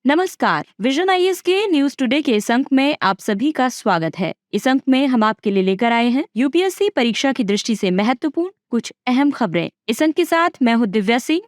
नमस्कार, vision IAS के news today के इस अंक में आप सभी का स्वागत है। इस अंक में हम आपके लिए लेकर आए हैं यूपीएससी परीक्षा की दृष्टि से महत्वपूर्ण कुछ अहम खबरें। इस अंक के साथ मैं हूँ दिव्या सिंह।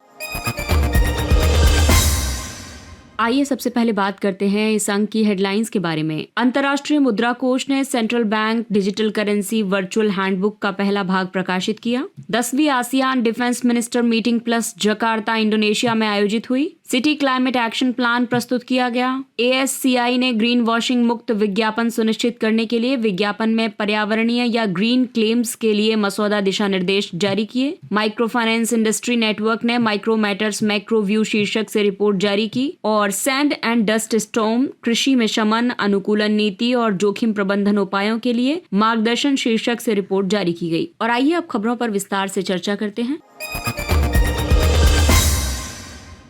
आइए सबसे पहले बात करते हैं इस अंक की हेडलाइंस के बारे में। अंतर्राष्ट्रीय मुद्रा कोष ने central bank digital currency virtual handbook का पहला भाग प्रकाशित किया। 10वीं ASEAN defence minister meeting plus Jakarta Indonesia में आयोजित हुई। सिटी क्लाइमेट एक्शन प्लान प्रस्तुत किया गया। ASCI ने ग्रीन वॉशिंग मुक्त विज्ञापन सुनिश्चित करने के लिए विज्ञापन में पर्यावरणीय या ग्रीन क्लेम्स के लिए मसौदा दिशा निर्देश जारी किए। माइक्रो फाइनेंस इंडस्ट्री नेटवर्क ने माइक्रो मैटर्स मैक्रो व्यू शीर्षक से रिपोर्ट जारी की। और सैंड एंड डस्ट स्टॉर्म कृषि में शमन अनुकूलन नीति और जोखिम प्रबंधन उपायों के लिए मार्गदर्शन शीर्षक से रिपोर्ट जारी की गई। और आइए अब खबरों पर विस्तार से चर्चा करते हैं।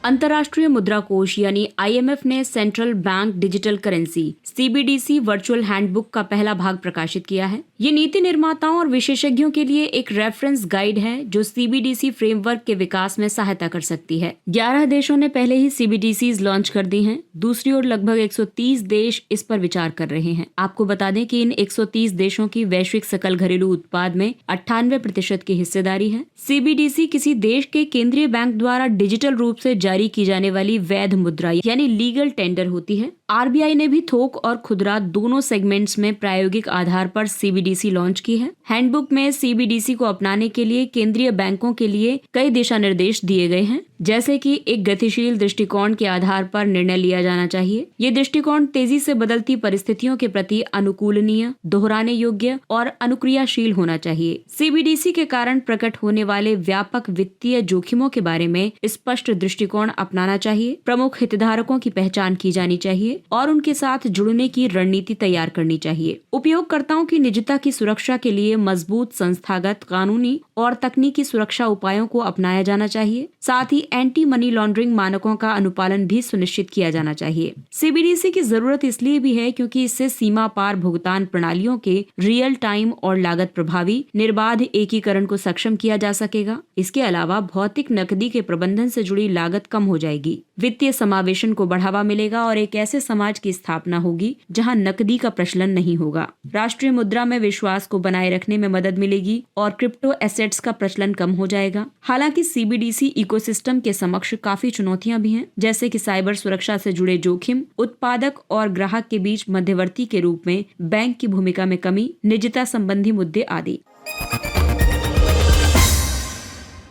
अंतर्राष्ट्रीय मुद्रा कोष यानी IMF ने central bank digital currency CBDC virtual handbook का पहला भाग प्रकाशित किया है। ये नीति निर्माताओं और विशेषज्ञों के लिए एक रेफरेंस गाइड है जो CBDC फ्रेमवर्क के विकास में सहायता कर सकती है। 11 देशों ने पहले ही CBDCs लॉन्च कर दी हैं। दूसरी ओर लगभग 130 देश इस पर विचार कर रहे हैं। आपको बता दें कि इन 130 देशों की वैश्विक सकल घरेलू उत्पाद में 98% की हिस्सेदारी है। CBDC किसी देश के केंद्रीय बैंक द्वारा डिजिटल रूप से जारी की जाने वाली वैध मुद्रा यानी लीगल टेंडर होती है। RBI ने भी थोक और खुदरा दोनों सेगमेंट्स में प्रायोगिक आधार पर CBDC लॉन्च की है। हैंडबुक में CBDC को अपनाने के लिए केंद्रीय बैंकों के लिए कई दिशा निर्देश दिए गए हैं, जैसे कि एक गतिशील दृष्टिकोण के आधार पर निर्णय लिया जाना चाहिए। ये दृष्टिकोण तेजी से बदलती परिस्थितियों के प्रति अनुकूलनीय, दोहराने योग्य और अनुक्रियाशील होना चाहिए। CBDC के कारण प्रकट होने वाले व्यापक वित्तीय जोखिमों के बारे में स्पष्ट दृष्टिकोण अपनाना चाहिए। प्रमुख हितधारकों की पहचान की जानी चाहिए और उनके साथ जुड़ने की रणनीति तैयार करनी चाहिए। उपयोगकर्ताओं की निजता की सुरक्षा के लिए मजबूत संस्थागत, कानूनी और तकनीकी सुरक्षा उपायों को अपनाया जाना चाहिए। साथ ही एंटी मनी लॉन्ड्रिंग मानकों का अनुपालन भी सुनिश्चित किया जाना चाहिए। CBDC की जरूरत इसलिए भी है क्योंकि इससे सीमा पार भुगतान प्रणालियों के रियल टाइम और लागत प्रभावी निर्बाध एकीकरण को सक्षम किया जा सकेगा। इसके अलावा भौतिक नकदी के प्रबंधन से जुड़ी लागत कम हो जाएगी, वित्तीय समावेशन को बढ़ावा मिलेगा और एक ऐसे समाज की स्थापना होगी जहां नकदी का प्रचलन नहीं होगा। राष्ट्रीय मुद्रा में विश्वास को बनाए रखने में मदद मिलेगी और क्रिप्टो एसेट्स का प्रचलन कम हो जाएगा। हालांकि CBDC इकोसिस्टम के समक्ष काफी चुनौतियां भी हैं, जैसे कि साइबर सुरक्षा से जुड़े जोखिम, उत्पादक और ग्राहक के बीच मध्यवर्ती के रूप में बैंक की भूमिका में कमी, निजता संबंधी मुद्दे आदि।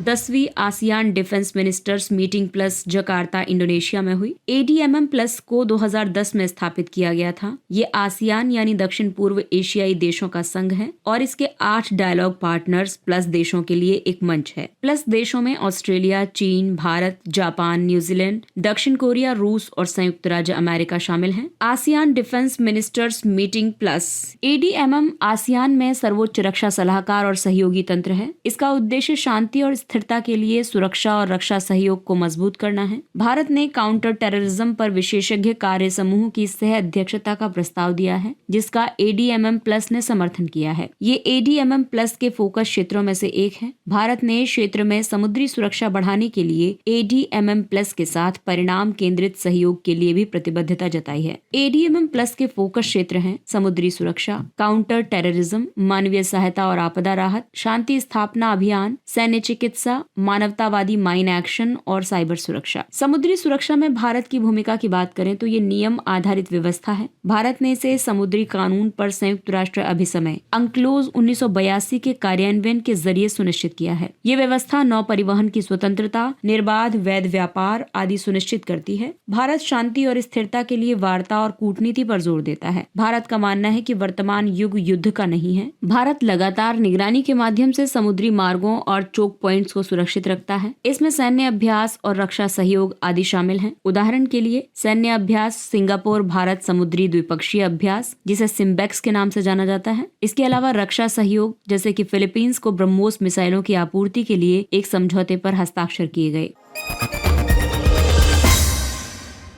10वीं ASEAN defence ministers meeting plus Jakarta Indonesia में हुई। ADMM प्लस को 2010 में स्थापित किया गया था। ये आसियान यानी दक्षिण पूर्व एशियाई देशों का संघ है और इसके 8 डायलॉग पार्टनर्स प्लस देशों के लिए एक मंच है। प्लस देशों में ऑस्ट्रेलिया, चीन, भारत, जापान, न्यूजीलैंड, दक्षिण कोरिया, रूस और संयुक्त राज्य अमेरिका शामिल हैं। ASEAN defence ministers meeting plus ADMM ASEAN में सर्वोच्च रक्षा सलाहकार और सहयोगी तंत्र है। इसका उद्देश्य शांति और स्थिरता के लिए सुरक्षा और रक्षा सहयोग को मजबूत करना है। भारत ने काउंटर टेररिज्म पर विशेषज्ञ कार्य समूह की सह अध्यक्षता का प्रस्ताव दिया है, जिसका ADMM प्लस ने समर्थन किया है। ये ADMM प्लस के फोकस क्षेत्रों में से एक है। भारत ने क्षेत्र में समुद्री सुरक्षा बढ़ाने के लिए ADMM प्लस के साथ परिणाम केंद्रित सहयोग के लिए भी प्रतिबद्धता जताई है। ADMM प्लस के फोकस क्षेत्र हैं समुद्री सुरक्षा, काउंटर टेररिज्म, मानवीय सहायता और आपदा राहत, शांति स्थापना अभियान, सैन्य चिकित्सा, मानवतावादी माइन एक्शन और साइबर सुरक्षा। समुद्री सुरक्षा में भारत की भूमिका की बात करें तो ये नियम आधारित व्यवस्था है। भारत ने इसे समुद्री कानून पर संयुक्त राष्ट्र अभिसमय अंक्लोज 1982 के कार्यान्वयन के जरिए सुनिश्चित किया है। ये व्यवस्था नौ परिवहन की स्वतंत्रता, निर्बाध वैध व्यापार आदि सुनिश्चित करती है। भारत शांति और स्थिरता के लिए वार्ता और कूटनीति पर जोर देता है। भारत का मानना है कि वर्तमान युग युद्ध का नहीं है। भारत लगातार निगरानी के माध्यम से समुद्री मार्गों और चोक पॉइंट्स को सुरक्षित रखता है। इसमें सैन्य अभ्यास और रक्षा सहयोग आदि शामिल हैं। उदाहरण के लिए सैन्य अभ्यास सिंगापुर भारत समुद्री द्विपक्षीय अभ्यास, जिसे सिम्बेक्स के नाम से जाना जाता है। इसके अलावा रक्षा सहयोग जैसे कि फिलीपींस को ब्रह्मोस मिसाइलों की आपूर्ति के लिए एक समझौते पर हस्ताक्षर किए गए।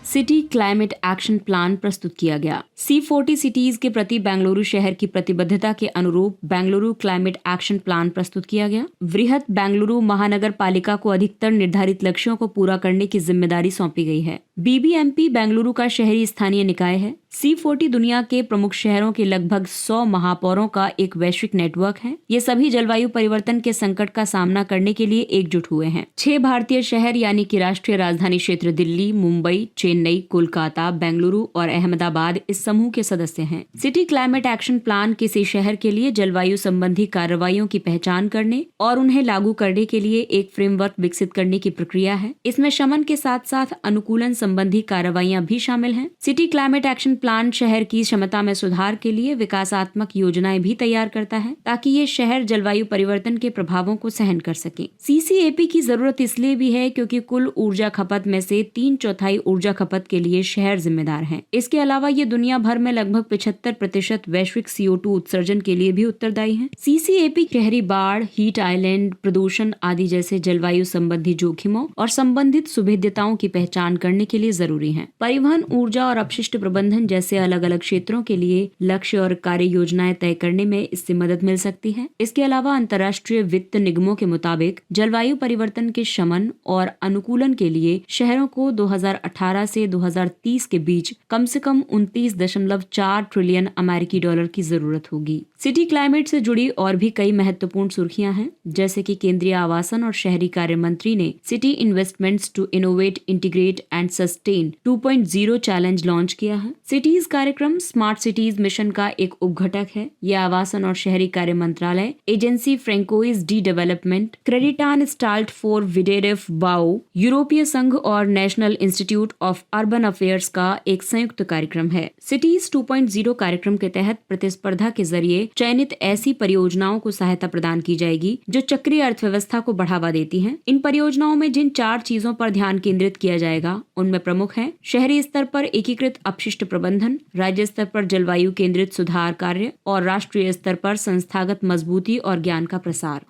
सिटी क्लाइमेट एक्शन प्लान प्रस्तुत किया गया। C40 सिटीज के प्रति बेंगलुरु शहर की प्रतिबद्धता के अनुरूप बेंगलुरु क्लाइमेट एक्शन प्लान प्रस्तुत किया गया। वृहत बेंगलुरु महानगर पालिका को अधिकतर निर्धारित लक्ष्यों को पूरा करने की जिम्मेदारी सौंपी गई है। BBMP बेंगलुरु का शहरी स्थानीय निकाय है। C40 दुनिया के प्रमुख शहरों के लगभग 100 महापौरों का एक वैश्विक नेटवर्क है। ये सभी जलवायु परिवर्तन के संकट का सामना करने के लिए एकजुट हुए हैं। 6 भारतीय शहर यानी कि राष्ट्रीय राजधानी क्षेत्र दिल्ली, मुंबई, चेन्नई, कोलकाता, बेंगलुरु और अहमदाबाद इस समूह के सदस्य हैं। सिटी क्लाइमेट एक्शन प्लान किसी शहर के लिए जलवायु संबंधी कार्रवाइयों की पहचान करने और उन्हें लागू करने के लिए एक फ्रेमवर्क विकसित करने की प्रक्रिया है। इसमें शमन के साथ साथ अनुकूलन संबंधी कार्रवाइयां भी शामिल हैं। सिटी क्लाइमेट एक्शन प्लान शहर की क्षमता में सुधार के लिए विकासात्मक योजनाएं भी तैयार करता है ताकि ये शहर जलवायु परिवर्तन के प्रभावों को सहन कर सके। CCAP की जरूरत इसलिए भी है क्योंकि कुल ऊर्जा खपत में से 3/4 ऊर्जा खपत के लिए शहर जिम्मेदार हैं। इसके अलावा ये दुनिया भर में लगभग 75% वैश्विक CO2 उत्सर्जन के लिए भी उत्तरदायी है। CCAP शहरी बाढ़, हीट आइलैंड, प्रदूषण आदि जैसे जलवायु संबंधी जोखिमों और संबंधित सुविधाओं की पहचान करने के लिए जरूरी है। परिवहन, ऊर्जा और अपशिष्ट प्रबंधन जैसे अलग अलग क्षेत्रों के लिए लक्ष्य और कार्य योजनाएं तय करने में इससे मदद मिल सकती है। इसके अलावा अंतर्राष्ट्रीय वित्त निगमों के मुताबिक जलवायु परिवर्तन के शमन और अनुकूलन के लिए शहरों को 2018 से 2030 के बीच कम से कम 29.4 ट्रिलियन अमेरिकी डॉलर की जरूरत होगी। सिटी क्लाइमेट से जुड़ी और भी कई महत्वपूर्ण सुर्खियां हैं, जैसे कि केंद्रीय आवासन और शहरी कार्य मंत्री ने city investments to innovate, integrate and sustain 2.0 challenge launch किया है। सिटीज कार्यक्रम स्मार्ट सिटीज मिशन का एक उपघटक है। यह आवासन और शहरी कार्य मंत्रालय, एजेंसी फ्रेंकोइज डी डेवलपमेंट, क्रेडिटान स्टाल्ट फॉर विडेरेफ बाओ, यूरोपीय संघ और national institute of urban affairs का एक संयुक्त कार्यक्रम है। सिटीज 2.0 कार्यक्रम के तहत प्रतिस्पर्धा के जरिए चयनित ऐसी परियोजनाओं को सहायता प्रदान की जाएगी जो चक्रीय अर्थव्यवस्था को बढ़ावा देती हैं। इन परियोजनाओं में जिन 4 चीजों पर ध्यान केंद्रित किया जाएगा उनमें प्रमुख है शहरी स्तर पर एकीकृत अपशिष्ट प्रबंधन, राज्य स्तर पर जलवायु केंद्रित सुधार कार्य और राष्ट्रीय स्तर पर संस्थागत मजबूती और ज्ञान का प्रसार।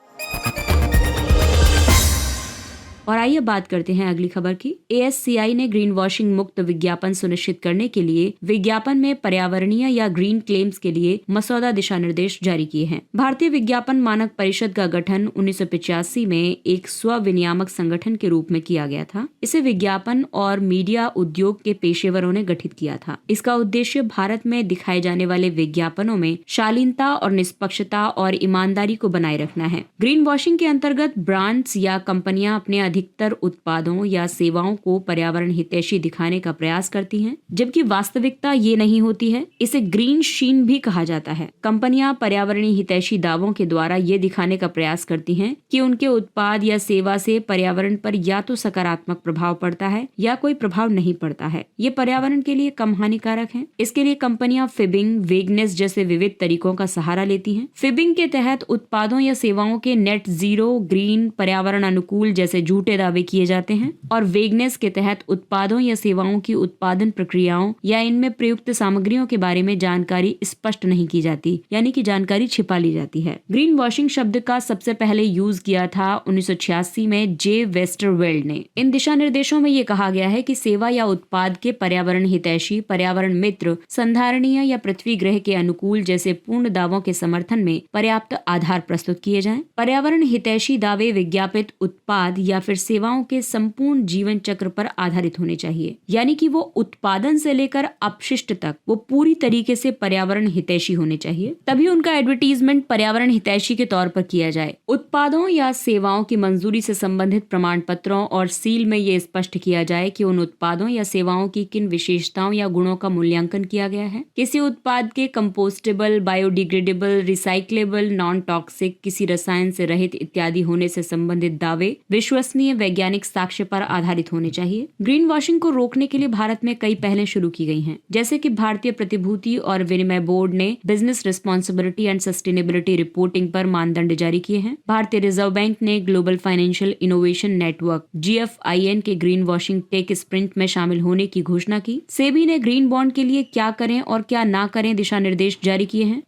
और आइए बात करते हैं अगली खबर की। ASCI ने ग्रीन वॉशिंग मुक्त विज्ञापन सुनिश्चित करने के लिए विज्ञापन में पर्यावरणीय या ग्रीन क्लेम्स के लिए मसौदा दिशा निर्देश जारी किए हैं। भारतीय विज्ञापन मानक परिषद का गठन 1985 में एक स्व विनियामक संगठन के रूप में किया गया था। इसे विज्ञापन और मीडिया उद्योग के पेशेवरों ने गठित किया था। इसका उद्देश्य भारत में दिखाए जाने वाले विज्ञापनों में शालीनता और निष्पक्षता और ईमानदारी को बनाए रखना है। ग्रीन वॉशिंग के अंतर्गत ब्रांड्स या कंपनियां अपने अधिकतर उत्पादों या सेवाओं को पर्यावरण हितैषी दिखाने का प्रयास करती हैं, जबकि वास्तविकता ये नहीं होती है। इसे ग्रीन शीन भी कहा जाता है। कंपनियां पर्यावरणीय हितैषी दावों के द्वारा ये दिखाने का प्रयास करती हैं कि उनके उत्पाद या सेवा से पर्यावरण पर या तो सकारात्मक प्रभाव पड़ता है या कोई प्रभाव नहीं पड़ता है। ये पर्यावरण के लिए कम हानिकारक है। इसके लिए कंपनियां फिबिंग, वेगनेस जैसे विविध तरीकों का सहारा लेती हैं। फिबिंग के तहत उत्पादों या सेवाओं के नेट जीरो, ग्रीन, पर्यावरण अनुकूल जैसे झूठे दावे किए जाते हैं और वेगनेस के तहत उत्पादों या सेवाओं की उत्पादन प्रक्रियाओं या इनमें प्रयुक्त सामग्रियों के बारे में जानकारी स्पष्ट नहीं की जाती, यानी कि जानकारी छिपा ली जाती है। ग्रीन वॉशिंग शब्द का सबसे पहले यूज किया था 1986 में जे वेस्टरवेल्ड ने। इन दिशा निर्देशों में ये कहा गया है कि सेवा या उत्पाद के पर्यावरण हितैषी, पर्यावरण मित्र, संधारणीय या पृथ्वी ग्रह के अनुकूल जैसे पूर्ण दावों के समर्थन में पर्याप्त आधार प्रस्तुत किए जाएं। पर्यावरण हितैषी दावे विज्ञापित उत्पाद या फिर सेवाओं के संपूर्ण जीवन चक्र पर आधारित होने चाहिए, यानी कि वो उत्पादन से लेकर अपशिष्ट तक वो पूरी तरीके से पर्यावरण हितैषी होने चाहिए। तभी उनका एडवर्टीजमेंट पर्यावरण हितैषी के तौर पर किया जाए। उत्पादों या सेवाओं की मंजूरी से संबंधित प्रमाण पत्रों और सील में ये स्पष्ट किया जाए कि उन उत्पादों या सेवाओं की किन विशेषताओं या गुणों का मूल्यांकन किया गया है। किसी उत्पाद के compostable, biodegradable, recyclable, non toxic, किसी रसायन से रहित इत्यादि होने से संबंधित दावे विश्वसनीय वैज्ञानिक साक्ष्य पर आधारित होने चाहिए। ग्रीन वॉशिंग को रोकने के लिए भारत में कई पहलें शुरू की गई हैं, जैसे कि भारतीय प्रतिभूति और विनिमय बोर्ड ने business responsibility and sustainability reporting पर मानदंड जारी किए हैं। भारतीय रिजर्व बैंक ने global financial innovation network GFIN के ग्रीन वॉशिंग टेक स्प्रिंट में शामिल होने की घोषणा की। सेबी ने ग्रीन बॉन्ड के लिए क्या करें और क्या ना करें दिशा निर्देश जारी किए हैं।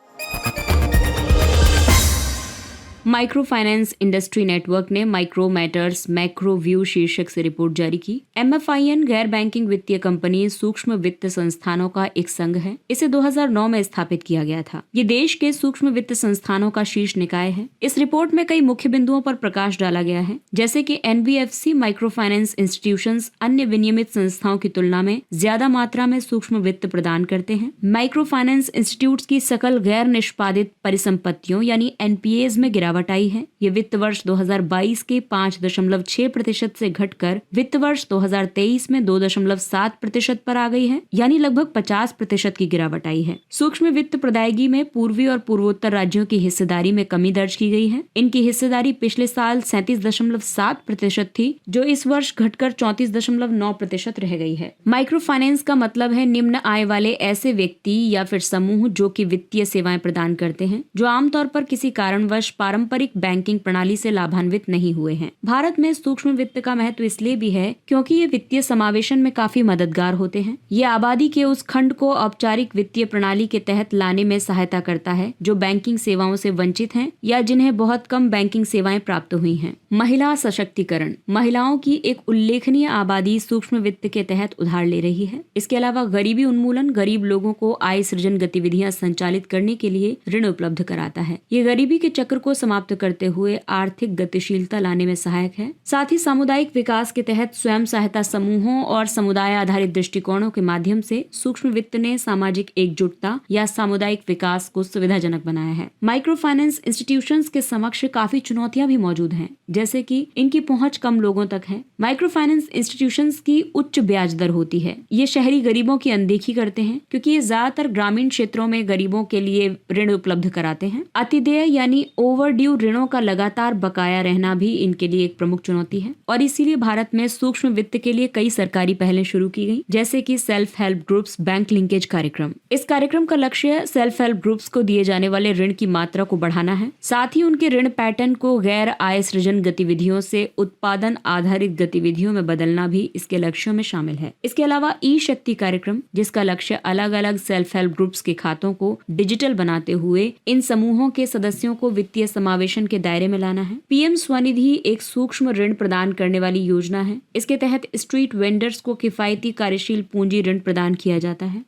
माइक्रो फाइनेंस इंडस्ट्री नेटवर्क ने माइक्रो मैटर्स मैक्रो व्यू शीर्षक से रिपोर्ट जारी की। MFIN गैर बैंकिंग वित्तीय कंपनी सूक्ष्म वित्त संस्थानों का एक संघ है। इसे 2009 में स्थापित किया गया था। ये देश के सूक्ष्म वित्त संस्थानों का शीर्ष निकाय है। इस रिपोर्ट में कई मुख्य बिंदुओं पर प्रकाश डाला गया है, जैसे कि NBFC माइक्रो फाइनेंस इंस्टीट्यूशंस अन्य विनियमित संस्थाओं की तुलना में ज्यादा मात्रा में सूक्ष्म वित्त प्रदान करते हैं। माइक्रो फाइनेंस इंस्टीट्यूट्स की सकल गैर निष्पादित परिसंपत्तियों यानी NPAs में गिरावट आई है। ये वित्त वर्ष 2022 के 5.6% से घटकर वित्त वर्ष 2023 में 2.7% पर आ गई है, यानी लगभग 50% की गिरावट आई है। सूक्ष्म वित्त प्रदायगी में पूर्वी और पूर्वोत्तर राज्यों की हिस्सेदारी में कमी दर्ज की गई है। इनकी हिस्सेदारी पिछले साल 37.7% थी, जो इस वर्ष घटकर 34.9% रह गई है। माइक्रो फाइनेंस का मतलब है निम्न आय वाले ऐसे व्यक्ति या फिर समूह जो कि वित्तीय सेवाएं प्रदान करते हैं, जो आमतौर पर किसी कारणवश पारंपरिक बैंकिंग प्रणाली से लाभान्वित नहीं हुए हैं। भारत में सूक्ष्म वित्त का महत्व इसलिए भी है क्योंकि ये वित्तीय समावेशन में काफी मददगार होते हैं। ये आबादी के उस खंड को औपचारिक वित्तीय प्रणाली के तहत लाने में सहायता करता है जो बैंकिंग सेवाओं से वंचित हैं या जिन्हें बहुत कम बैंकिंग सेवाएं प्राप्त हुई हैं। महिला सशक्तिकरण, महिलाओं की एक उल्लेखनीय आबादी सूक्ष्म वित्त के तहत उधार ले रही है। इसके अलावा गरीबी उन्मूलन गरीब लोगों को आय सृजन गतिविधियां संचालित करने के लिए ऋण उपलब्ध कराता है। ये गरीबी के चक्र को समाप्त करते हुए आर्थिक गतिशीलता लाने में सहायक है। साथ ही सामुदायिक विकास के तहत स्वयं सहायता समूहों और समुदाय आधारित दृष्टिकोणों के माध्यम से सूक्ष्म वित्त ने सामाजिक एकजुटता या सामुदायिक विकास को सुविधाजनक बनाया है। माइक्रो फाइनेंस इंस्टीट्यूशंस के समक्ष काफी चुनौतियां भी मौजूद हैं, जैसे कि इनकी पहुंच कम लोगों तक है। माइक्रो फाइनेंस इंस्टीट्यूशंस की उच्च ब्याज दर होती है। ये शहरी गरीबों की अनदेखी करते हैं क्योंकि ये ज्यादातर ग्रामीण क्षेत्रों में गरीबों के लिए ऋण उपलब्ध कराते हैं। अतिदेय यानी ओवरड्यू ऋणों का लगातार बकाया रहना भी इनके लिए एक प्रमुख चुनौती है और इसीलिए भारत में सूक्ष्म वित्त के लिए कई सरकारी पहलें शुरू की गई, जैसे कि self help groups bank linkage कार्यक्रम। इस कार्यक्रम का लक्ष्य सेल्फ हेल्प ग्रुप्स को दिए जाने वाले ऋण की मात्रा को बढ़ाना है। साथ ही उनके ऋण पैटर्न को गैर आय सृजन गतिविधियों से उत्पादन आधारित गतिविधियों में बदलना भी इसके लक्ष्यों में शामिल है। इसके अलावा ई शक्ति कार्यक्रम, जिसका लक्ष्य अलग अलग सेल्फ हेल्प ग्रुप्स के खातों को डिजिटल बनाते हुए इन समूहों के सदस्यों को वित्तीय समावेशन के दायरे में लाना है। PM स्वनिधि एक सूक्ष्म ऋण प्रदान करने वाली योजना है। इसके तहत स्ट्रीट वेंडर्स को किफायती कार्यशील पूंजी ऋण प्रदान किया जाता है।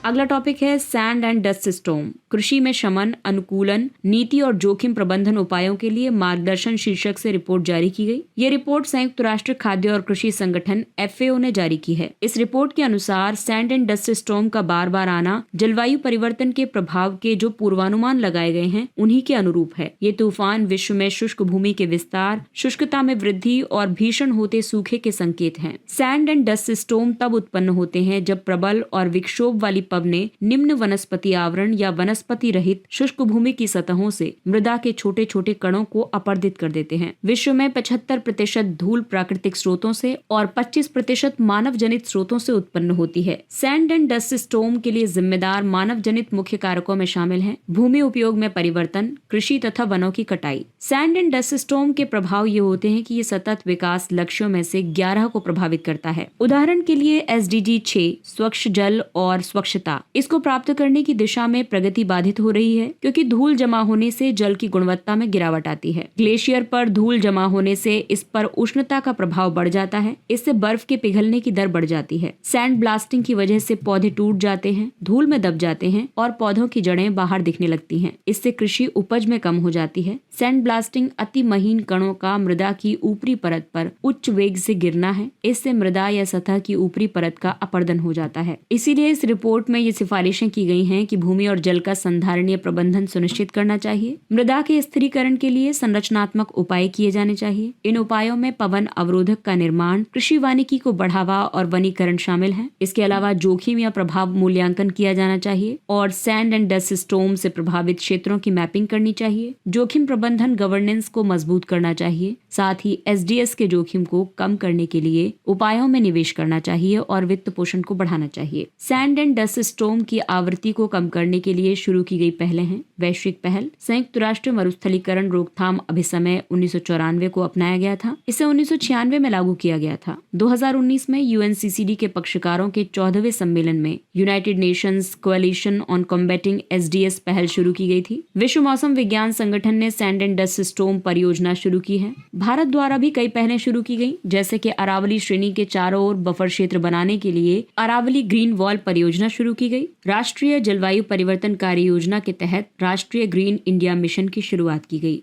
अगला टॉपिक है सैंड एंड डस्ट स्टॉर्म, कृषि में शमन, अनुकूलन, नीति और जोखिम प्रबंधन उपायों के लिए मार्गदर्शन शीर्षक से रिपोर्ट जारी की गई। ये रिपोर्ट संयुक्त राष्ट्र खाद्य और कृषि संगठन FAO ने जारी की है। इस रिपोर्ट के अनुसार सैंड एंड डस्ट स्टॉर्म का बार बार आना जलवायु परिवर्तन के प्रभाव के जो पूर्वानुमान लगाए गए हैं उन्हीं के अनुरूप है। ये तूफान विश्व में शुष्क भूमि के विस्तार, शुष्कता में वृद्धि और भीषण होते सूखे के संकेत हैं। सैंड एंड डस्ट स्टॉर्म तब उत्पन्न होते हैं जब प्रबल और विक्षोभ वाली पवन ने निम्न वनस्पति आवरण या वनस्पति रहित शुष्क भूमि की सतहों से मृदा के छोटे छोटे कणों को अपरदित कर देते हैं। विश्व में 75% धूल प्राकृतिक स्रोतों से और 25% मानव जनित स्रोतों से उत्पन्न होती है। सैंड एंड डस्ट स्टॉर्म के लिए जिम्मेदार मानव जनित मुख्य कारकों में शामिल हैं भूमि उपयोग में परिवर्तन, कृषि तथा वनों की कटाई। सैंड एंड डस्ट स्टॉर्म के प्रभाव ये होते हैं कि ये सतत विकास लक्ष्यों में से 11 को प्रभावित करता है। उदाहरण के लिए SDG 6 स्वच्छ जल और स्वच्छता, इसको प्राप्त करने की दिशा में प्रगति बाधित हो रही है क्योंकि धूल जमा होने से जल की गुणवत्ता में गिरावट आती है। ग्लेशियर पर धूल जमा होने से इस पर उष्णता का प्रभाव बढ़ जाता है। इससे बर्फ के पिघलने की दर बढ़ जाती है। सैंड ब्लास्टिंग की वजह से पौधे टूट जाते हैं, धूल में दब जाते हैं और पौधों की जड़ें बाहर दिखने लगती हैं। इससे कृषि उपज में कम हो जाती है। सैंड ब्लास्टिंग अति महीन कणों का मृदा की ऊपरी परत पर उच्च वेग से गिरना है। इससे मृदा या सतह की ऊपरी परत का अपरदन हो जाता है। इसीलिए इस रिपोर्ट में ये सिफारिशें की गई हैं कि भूमि और जल का संधारणीय प्रबंधन सुनिश्चित करना चाहिए। मृदा के स्थिरीकरण के लिए संरचनात्मक उपाय किए जाने चाहिए। इन उपायों में पवन अवरोधक का निर्माण, कृषि वानिकी को बढ़ावा और वनीकरण शामिल है। इसके अलावा जोखिम या प्रभाव मूल्यांकन किया जाना चाहिए और सैंड एंड डस्ट स्टॉर्म से प्रभावित क्षेत्रों की मैपिंग करनी चाहिए। जोखिम प्रबंधन गवर्नेंस को मजबूत करना चाहिए। साथ ही SDS के जोखिम को कम करने के लिए उपायों में निवेश करना चाहिए और वित्त पोषण को बढ़ाना चाहिए। सैंड एंड डस्ट स्टॉर्म की आवृत्ति को कम करने के लिए शुरू की गई पहलें हैं। वैश्विक पहल संयुक्त राष्ट्र मरुस्थलीकरण रोकथाम अभिसमय 1994 को अपनाया गया था। इसे 1996 में लागू किया गया था। 2019 में यूएनसीसीडी के पक्षकारों के 14वें सम्मेलन में United Nations coalition on combating SDS पहल शुरू की गई थी। विश्व मौसम विज्ञान संगठन ने सैंड एंड डस्ट स्टॉर्म परियोजना शुरू की है। भारत द्वारा भी कई पहलें शुरू की गई, जैसे कि अरावली श्रेणी के चारों ओर बफर क्षेत्र बनाने के लिए अरावली ग्रीन वॉल परियोजना शुरू की गई। राष्ट्रीय जलवायु परिवर्तन कार्य योजना के तहत राष्ट्रीय ग्रीन इंडिया मिशन की शुरुआत की गई।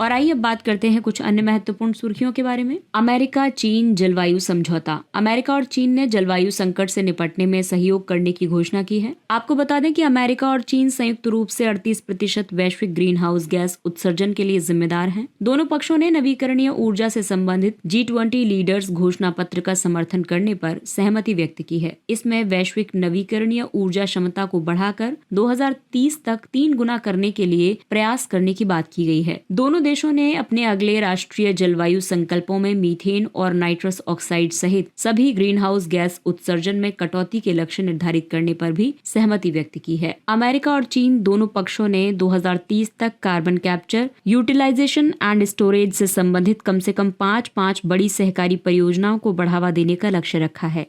और आइए अब बात करते हैं कुछ अन्य महत्वपूर्ण सुर्खियों के बारे में। अमेरिका चीन जलवायु समझौता। अमेरिका और चीन ने जलवायु संकट से निपटने में सहयोग करने की घोषणा की है। आपको बता दें कि अमेरिका और चीन संयुक्त रूप से 38% वैश्विक ग्रीन हाउस गैस उत्सर्जन के लिए जिम्मेदार हैं। दोनों पक्षों ने नवीकरणीय ऊर्जा से संबंधित G20 लीडर्स घोषणा पत्र का समर्थन करने पर सहमति व्यक्त की है। इसमें वैश्विक नवीकरणीय ऊर्जा क्षमता को बढ़ाकर 2030 तक 3 गुना करने के लिए प्रयास करने की बात की गई है। दोनों देशों ने अपने अगले राष्ट्रीय जलवायु संकल्पों में मीथेन और नाइट्रस ऑक्साइड सहित सभी ग्रीन हाउस गैस उत्सर्जन में कटौती के लक्ष्य निर्धारित करने पर भी सहमति व्यक्त की है। अमेरिका और चीन दोनों पक्षों ने 2030 तक carbon capture, utilization and storage से संबंधित कम से कम 5 बड़ी सहकारी परियोजनाओं को बढ़ावा देने का लक्ष्य रखा है।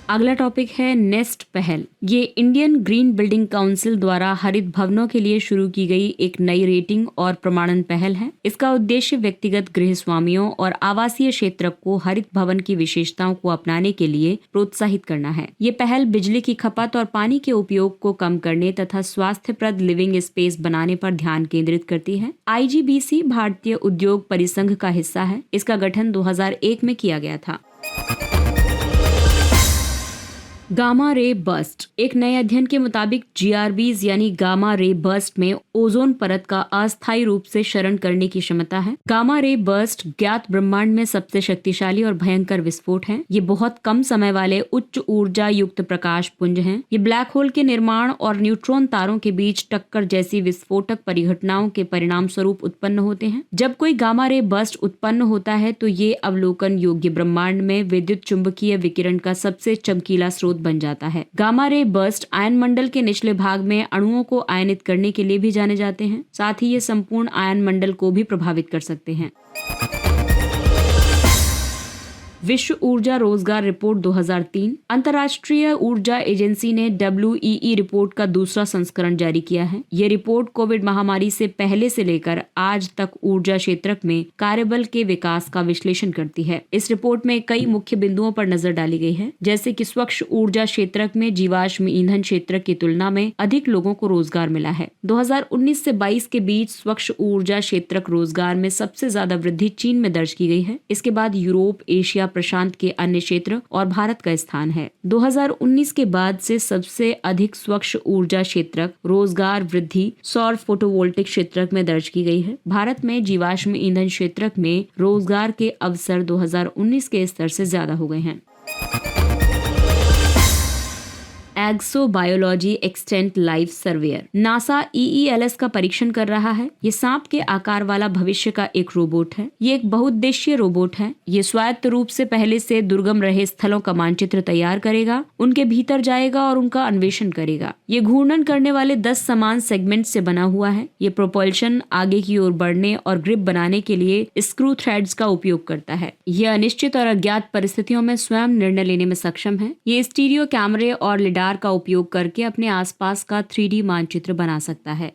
अगला टॉपिक है नेस्ट पहल। ये इंडियन ग्रीन बिल्डिंग काउंसिल द्वारा हरित भवनों के लिए शुरू की गई एक नई रेटिंग और प्रमाणन पहल है। इसका उद्देश्य व्यक्तिगत गृह स्वामियों और आवासीय क्षेत्र को हरित भवन की विशेषताओं को अपनाने के लिए प्रोत्साहित करना है। ये पहल बिजली की खपत और पानी के उपयोग को कम करने तथा स्वास्थ्यप्रद लिविंग स्पेस बनाने पर ध्यान केंद्रित करती है। IGBC भारतीय उद्योग परिसंघ का हिस्सा है। इसका गठन 2001 में किया गया था। Gamma ray burst. एक नए अध्ययन के मुताबिक GRBs यानी गामा रे बर्स्ट में ओजोन परत का अस्थायी रूप से क्षरण करने की क्षमता है। गामा रे बर्स्ट ज्ञात ब्रह्मांड में सबसे शक्तिशाली और भयंकर विस्फोट है। ये बहुत कम समय वाले उच्च ऊर्जा युक्त प्रकाश पुंज हैं। ये ब्लैक होल के निर्माण और न्यूट्रॉन तारों के बीच टक्कर जैसी विस्फोटक परिघटनाओं के परिणाम स्वरूप उत्पन्न होते हैं। जब कोई गामा रे बर्स्ट उत्पन्न होता है तो ये अवलोकन योग्य ब्रह्मांड में विद्युत चुंबकीय विकिरण का सबसे चमकीला स्रोत बन जाता है। गामा रे बर्स्ट आयन मंडल के निचले भाग में अणुओं को आयनित करने के लिए भी जाने जाते हैं। साथ ही ये संपूर्ण आयन मंडल को भी प्रभावित कर सकते हैं। विश्व ऊर्जा रोजगार रिपोर्ट 2003। अंतर्राष्ट्रीय ऊर्जा एजेंसी ने WEE रिपोर्ट का दूसरा संस्करण जारी किया है। ये रिपोर्ट कोविड महामारी से पहले से लेकर आज तक ऊर्जा क्षेत्र में कार्यबल के विकास का विश्लेषण करती है। इस रिपोर्ट में कई मुख्य बिंदुओं पर नजर डाली गई है, जैसे कि स्वच्छ ऊर्जा क्षेत्र में जीवाश्म ईंधन क्षेत्र की तुलना में अधिक लोगों को रोजगार मिला है। 2019 से 22 के बीच स्वच्छ ऊर्जा क्षेत्र रोजगार में सबसे ज्यादा वृद्धि चीन में दर्ज की गई है। इसके बाद यूरोप, एशिया प्रशांत के अन्य क्षेत्र और भारत का स्थान है। 2019 के बाद से सबसे अधिक स्वच्छ ऊर्जा क्षेत्र रोजगार वृद्धि सौर फोटोवोल्टिक क्षेत्र में दर्ज की गई है। भारत में जीवाश्म ईंधन क्षेत्र में रोजगार के अवसर 2019 के स्तर से ज्यादा हो गए हैं। Exobiology extent life surveyor. NASA EELS का परीक्षण कर रहा है। ये सांप के आकार वाला भविष्य का एक रोबोट है। ये एक बहुउद्देशीय रोबोट है। ये स्वायत्त रूप से पहले से दुर्गम रहे स्थलों का मानचित्र तैयार करेगा, उनके भीतर जाएगा और उनका अन्वेषण करेगा। ये घूर्णन करने वाले 10 समान सेगमेंट से बना हुआ है। ये प्रोपल्शन, आगे की ओर बढ़ने और ग्रिप बनाने के लिए स्क्रू थ्रेड्स का उपयोग करता है। यह अनिश्चित और अज्ञात परिस्थितियों में स्वयं निर्णय लेने में सक्षम है। ये स्टीरियो कैमरे और लिडार का उपयोग करके अपने आसपास का 3D मानचित्र बना सकता है।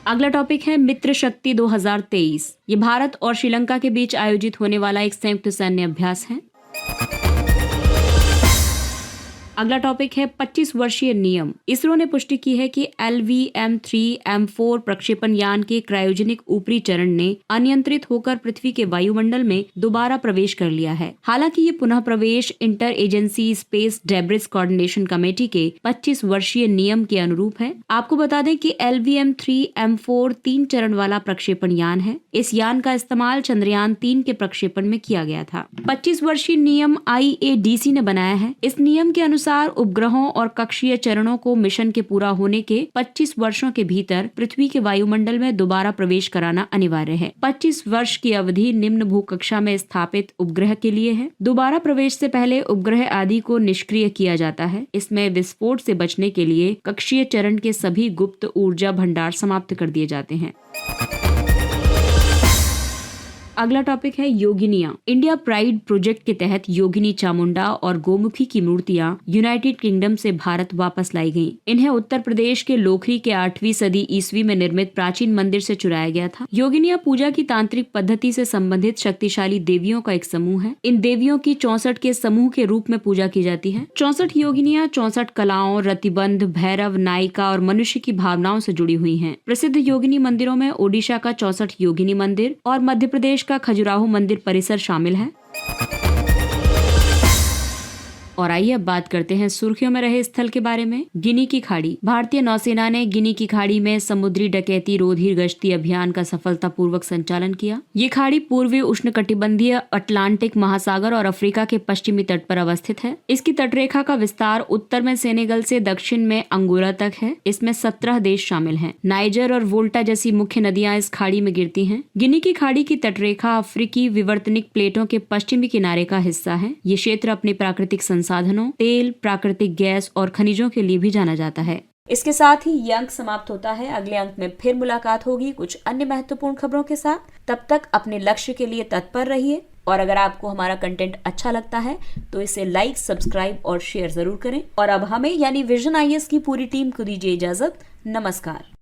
अगला टॉपिक है मित्र शक्ति 2023। ये भारत और श्रीलंका के बीच आयोजित होने वाला एक संयुक्त सैन्य अभ्यास है। अगला टॉपिक है 25 वर्षीय नियम। इसरो ने पुष्टि की है कि LVM-3M4 प्रक्षेपण यान के क्रायोजेनिक ऊपरी चरण ने अनियंत्रित होकर पृथ्वी के वायुमंडल में दोबारा प्रवेश कर लिया है। हालांकि ये पुनः प्रवेश inter agency space debris coordination committee के 25 वर्षीय नियम के अनुरूप है। आपको बता दें कि LVM-3M4 3 चरण वाला प्रक्षेपण यान है। इस यान का इस्तेमाल चंद्रयान 3 के प्रक्षेपण में किया गया था। 25 वर्षीय नियम IADC ने बनाया है। इस नियम के अनुसार अनुसार उपग्रहों और कक्षीय चरणों को मिशन के पूरा होने के 25 वर्षों के भीतर पृथ्वी के वायुमंडल में दोबारा प्रवेश कराना अनिवार्य है। 25 वर्ष की अवधि निम्न भूकक्षा में स्थापित उपग्रह के लिए है। दोबारा प्रवेश से पहले उपग्रह आदि को निष्क्रिय किया जाता है। इसमें विस्फोट से बचने के लिए कक्षीय चरण के सभी गुप्त ऊर्जा भंडार समाप्त कर दिए जाते हैं। अगला टॉपिक है योगिनियां। इंडिया प्राइड प्रोजेक्ट के तहत योगिनी चामुंडा और गोमुखी की मूर्तियां यूनाइटेड किंगडम से भारत वापस लाई गईं। इन्हें उत्तर प्रदेश के लोखरी के 8वीं सदी ईस्वी में निर्मित प्राचीन मंदिर से चुराया गया था। योगिनियां पूजा की तांत्रिक पद्धति से संबंधित शक्तिशाली देवियों का एक समूह है। इन देवियों की 64 के समूह के रूप में पूजा की जाती है। 64 योगिनियां 64 कलाओं, रतिबंध, भैरव, नायिका और मनुष्य की भावनाओं से जुड़ी हुई हैं। प्रसिद्ध योगिनी मंदिरों में ओडिशा का 64 योगिनी मंदिर और मध्य प्रदेश का खजुराहो मंदिर परिसर शामिल है। और आइए अब बात करते हैं सुर्खियों में रहे स्थल के बारे में। गिनी की खाड़ी। भारतीय नौसेना ने गिनी की खाड़ी में समुद्री डकैती रोधी गश्ती अभियान का सफलतापूर्वक संचालन किया। ये खाड़ी पूर्वी उष्णकटिबंधीय अटलांटिक महासागर और अफ्रीका के पश्चिमी तट पर अवस्थित है। इसकी तटरेखा का विस्तार उत्तर में सेनेगल से दक्षिण में अंगोला तक है। इसमें 17 देश शामिल हैं। नाइजर और वोल्टा जैसी मुख्य नदियां इस खाड़ी में गिरती हैं। गिनी की खाड़ी की तटरेखा अफ्रीकी विवर्तनिक प्लेटों के पश्चिमी किनारे का हिस्सा है। ये क्षेत्र अपनी प्राकृतिक संसाधनों, तेल, प्राकृतिक गैस और खनिजों के लिए भी जाना जाता है। इसके साथ ही ये अंक समाप्त होता है। अगले अंक में फिर मुलाकात होगी कुछ अन्य महत्वपूर्ण खबरों के साथ। तब तक अपने लक्ष्य के लिए तत्पर रहिए और अगर आपको हमारा कंटेंट अच्छा लगता है तो इसे लाइक, सब्सक्राइब और शेयर जरूर करें। और अब हमें यानी विजन IAS की पूरी टीम को दीजिए इजाजत। नमस्कार।